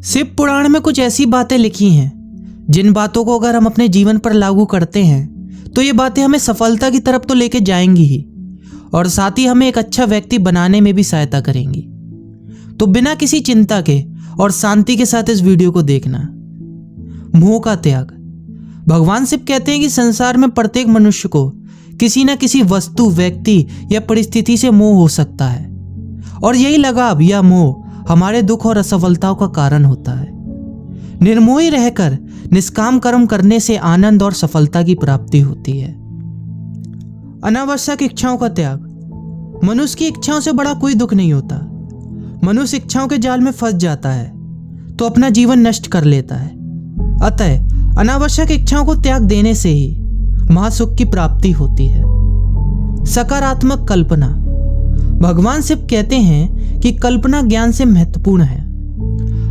शिव पुराण में कुछ ऐसी बातें लिखी हैं जिन बातों को अगर हम अपने जीवन पर लागू करते हैं तो ये बातें हमें सफलता की तरफ तो लेके जाएंगी ही और साथ ही हमें एक अच्छा व्यक्ति बनाने में भी सहायता करेंगी। तो बिना किसी चिंता के और शांति के साथ इस वीडियो को देखना। मोह का त्याग। भगवान शिव कहते हैं कि संसार में प्रत्येक मनुष्य को किसी न किसी वस्तु, व्यक्ति या परिस्थिति से मोह हो सकता है और यही लगाव या मोह हमारे दुख और असफलताओं का कारण होता है। निर्मोही रहकर निष्काम कर्म करने से आनंद और सफलता की प्राप्ति होती है। अनावश्यक इच्छाओं का त्याग। मनुष्य की इच्छाओं से बड़ा कोई दुख नहीं होता। मनुष्य इच्छाओं के जाल में फंस जाता है तो अपना जीवन नष्ट कर लेता है। अतः अनावश्यक इच्छाओं को त्याग देने से ही महासुख की प्राप्ति होती है। सकारात्मक कल्पना। भगवान शिव कहते हैं कि कल्पना ज्ञान से महत्वपूर्ण है।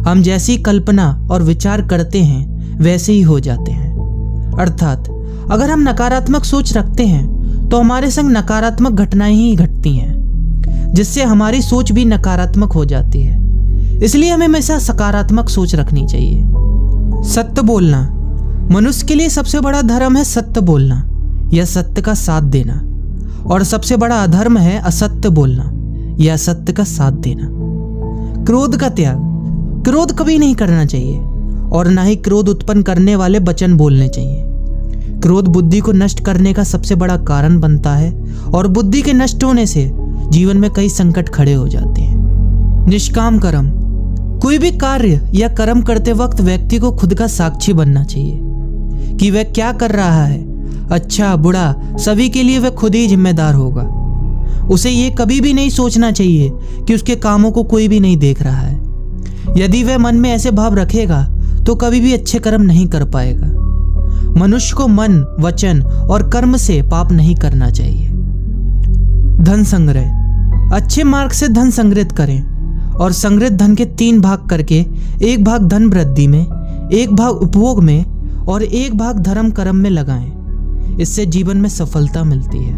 हम जैसी कल्पना और विचार करते हैं वैसे ही हो जाते हैं। अर्थात अगर हम नकारात्मक सोच रखते हैं तो हमारे संग नकारात्मक घटनाएं ही घटती हैं, जिससे हमारी सोच भी नकारात्मक हो जाती है। इसलिए हमें हमेशा सकारात्मक सोच रखनी चाहिए। सत्य बोलना। मनुष्य के लिए सबसे बड़ा धर्म है सत्य बोलना या सत्य का साथ देना, और सबसे बड़ा अधर्म है असत्य बोलना या असत्य का साथ देना। क्रोध का त्याग। क्रोध कभी नहीं करना चाहिए और ना ही क्रोध उत्पन्न करने वाले वचन बोलने चाहिए। क्रोध बुद्धि को नष्ट करने का सबसे बड़ा कारण बनता है और बुद्धि के नष्ट होने से जीवन में कई संकट खड़े हो जाते हैं। निष्काम कर्म। कोई भी कार्य या कर्म करते वक्त व्यक्ति को खुद का साक्षी बनना चाहिए कि वह क्या कर रहा है। अच्छा बुरा सभी के लिए वह खुद ही जिम्मेदार होगा। उसे ये कभी भी नहीं सोचना चाहिए कि उसके कामों को कोई भी नहीं देख रहा है। यदि वह मन में ऐसे भाव रखेगा तो कभी भी अच्छे कर्म नहीं कर पाएगा। मनुष्य को मन, वचन और कर्म से पाप नहीं करना चाहिए। धन संग्रह। अच्छे मार्ग से धन संग्रहित करें और संग्रहित धन के 3 भाग करके 1 भाग धन वृद्धि में, 1 भाग उपभोग में और 1 भाग धर्म कर्म में लगाएं। इससे जीवन में सफलता मिलती है।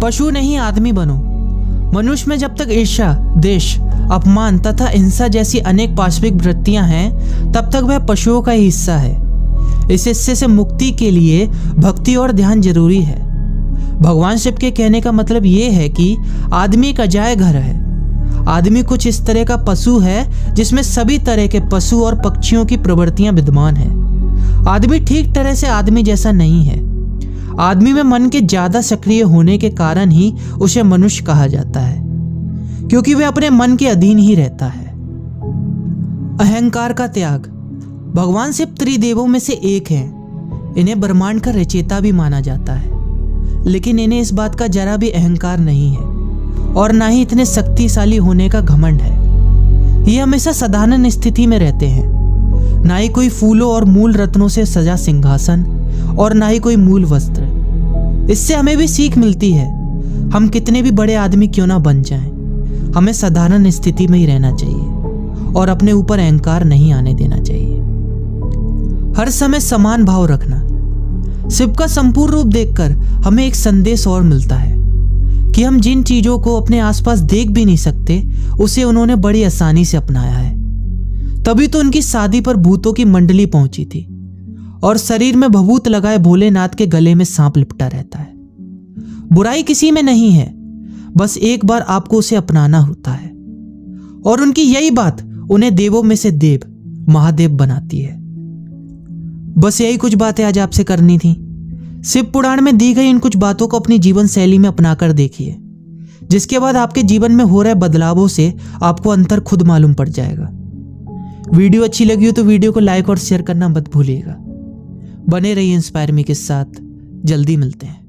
पशु नहीं आदमी बनो। मनुष्य में जब तक ईर्ष्या, द्वेष, अपमान तथा हिंसा जैसी अनेक पाशविक वृत्तियां हैं तब तक वह पशुओं का ही हिस्सा है। इस हिस्से से मुक्ति के लिए भक्ति और ध्यान जरूरी है। भगवान शिव के कहने का मतलब ये है कि आदमी एक अजाय घर है। आदमी कुछ इस तरह का पशु है जिसमें सभी तरह के पशु और पक्षियों की प्रवृत्तियां विद्यमान है। आदमी ठीक तरह से आदमी जैसा नहीं है। आदमी में मन के ज्यादा सक्रिय होने के कारण ही उसे मनुष्य कहा जाता है, क्योंकि वह अपने मन के अधीन ही रहता है। अहंकार का त्याग। भगवान शिव त्रिदेवों में से एक हैं। इन्हें ब्रह्मांड का रचयिता भी माना जाता है, लेकिन इन्हें इस बात का जरा भी अहंकार नहीं है और ना ही इतने शक्तिशाली होने का घमंड है। ये हमेशा साधारण स्थिति में रहते हैं। ना ही कोई फूलों और मूल रत्नों से सजा सिंहासन और ना ही कोई मूल वस्त्र। इससे हमें भी सीख मिलती है। हम कितने भी बड़े आदमी क्यों ना बन जाएं, हमें साधारण स्थिति में ही रहना चाहिए और अपने ऊपर अहंकार नहीं आने देना चाहिए। हर समय समान भाव रखना। शिव का संपूर्ण रूप देखकर हमें एक संदेश और मिलता है कि हम जिन चीजों को अपने आसपास देख भी नहीं सकते उसे उन्होंने बड़ी आसानी से अपनाया है। तभी तो उनकी शादी पर भूतों की मंडली पहुंची थी और शरीर में भभूत लगाए भोलेनाथ के गले में सांप लिपटा रहता है। बुराई किसी में नहीं है, बस एक बार आपको उसे अपनाना होता है और उनकी यही बात उन्हें देवों में से देव, महादेव बनाती है। बस यही कुछ बातें आज आपसे करनी थी। शिव पुराण में दी गई इन कुछ बातों को अपनी जीवन शैली में अपनाकर देखिए, जिसके बाद आपके जीवन में हो रहे बदलावों से आपको अंतर खुद मालूम पड़ जाएगा। वीडियो अच्छी लगी हो तो वीडियो को लाइक और शेयर करना मत भूलिएगा। बने रहिए इंस्पायर मी के साथ। जल्दी मिलते हैं।